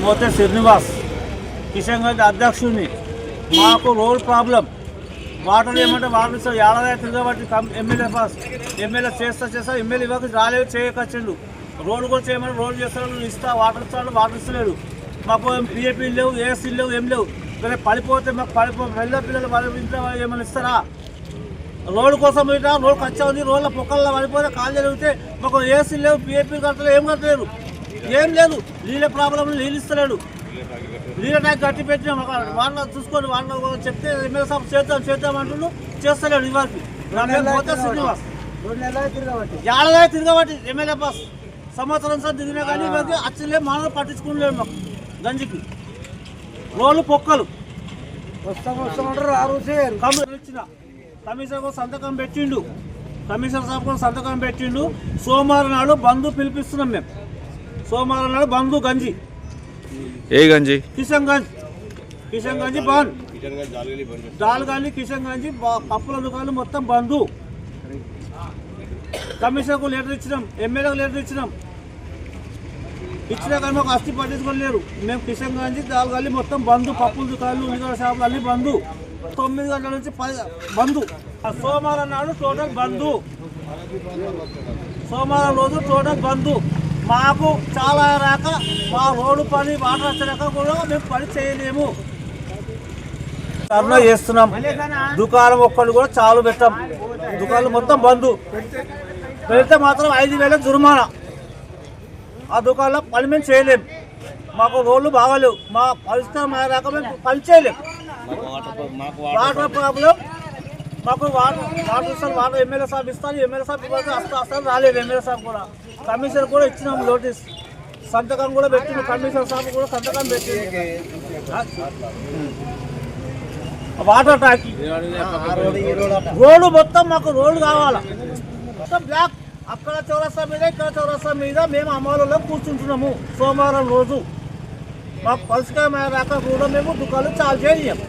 బొత్స శ్రీనివాస్ కిషన్ గంజ్ అధ్యక్షుడిని. మాకు road problem, water ఏమంటే వాటర్ ఇస్తారు. ఏడాది తిరగబట్టి ఎమ్మెల్యే చేస్తా ఎమ్మెల్యే ఇవ్వక రాలేదు, చేయకొచ్చిండు. రోడ్డు కూడా చేయమని రోడ్డు చేస్తాడు, ఇస్తా వాటర్ ఇస్తాడు, వాటర్ ఇస్తలేడు. మాకు పిఏపీ లేవు, ఏఎస్సీ లేవు, ఏం లేవు. కానీ పడిపోతే మాకు పిల్లలు వాళ్ళ ఇంట్లో ఏమైనా ఇస్తారా? రోడ్డు కోసం పోయినా రోడ్డు ఖర్చు ఉంది, రోడ్ల పొక్కల్లో పడిపోతే కాళ్ళు జరిగితే మాకు ఏఎస్సీ లేవు, పిఏపీ కట్టలేదు, ఏం కట్టలేదు, ఏం లేదు. నీళ్ళ ప్రాబ్లం, నీళ్ళు ఇస్తలేడు. నీళ్ళ ట్యాంక్ కట్టి పెట్టినాం, వాళ్ళ చూసుకొని వాళ్ళ చెప్తే ఎమ్మెల్యే సాబ్ చేద్దాం అంటున్నాడు, చేస్తలేడు. ఇవాళకి పోతే శ్రీనివాస్ ఏడాది తిరగబట్టి ఎమ్మెల్యే బస్ సంవత్సరం సార్ దిగినా కానీ ఇవాళకి అచ్చలే మానవులు పట్టించుకోలేడు. మాకు గంజికి రోడ్లు పొక్కలు ఇచ్చిన కమిషనర్ కూడా సంతకం పెట్టిండు, కమిషనర్ సాబ్ కూడా సంతకం పెట్టిండు. సోమవారం నాడు బంధు పిలిపిస్తున్నాం మేము. సోమవారం నాడు బంధు గంజి, ఏ గంజి? కిషన్ గంజి బంద్, దాల్గాలి కిషన్ గంజి పప్పుల దుకాణాలు మొత్తం బంధు. కమిషనర్కు లెటర్ ఇచ్చినాం, ఎమ్మెల్యేకు లెటర్ ఇచ్చినాం, ఇచ్చినా కానీ మాకు అస్థి పట్టించుకోలేరు. మేము కిషన్ గంజి దాల్గాలి మొత్తం బంధు, పప్పుల దుకాణాలు ఉల్లిగడ్డ షాపులు అన్ని బంధు. 9 గంటల నుంచి 10 బంధు. సోమవారం నాడు టోటల్ బంధు, సోమవారం రోజు టోటల్ బంధు. మాకు చాలా రాక మా రోడ్డు పని వాటర్ వచ్చాక కూడా మేము పని చేయలేము. ధర్నా చేస్తున్నాం. దుకాణం ఒక్కటి కూడా చాలు పెట్టాం, దుకాణాలు మొత్తం బంధు. పెడితే మాత్రం 5,000 జుర్మానా. ఆ దుకాణంలో పని మేము చేయలేము, మాకు రోడ్లు బాగాలేవు, మా పరిష్కారం అయ్యాక మేము పని చేయలేము. వాటర్ ప్రాబ్లం, మాకు వాటర్ ఇస్తారు, వాటర్ ఎమ్మెల్యే సాబ్ ఇస్తారు, ఎమ్మెల్యే సాబ్ అసలు రాలేదు. ఎమ్మెల్యే సాబ్ కూడా కమిషనర్ కూడా ఇచ్చినాం నోటీస్, సంతకం కూడా పెట్టిండు. కమిషనర్ సాబ్ కూడా సంతకం పెట్టింది. వాటర్ ట్యాంక్ రోడ్డు మొత్తం మాకు రోడ్డు కావాలా, మొత్తం బ్లాక్. అక్కడ చౌరస్తా మీద, ఇక్కడ చౌరస్తా మీద మేము అమలులో కూర్చుంటున్నాము. సోమవారం రోజు మాకు పరిష్కారం అయ్యాక కూడా మేము దుకాణాలు చాలు చేయలేము.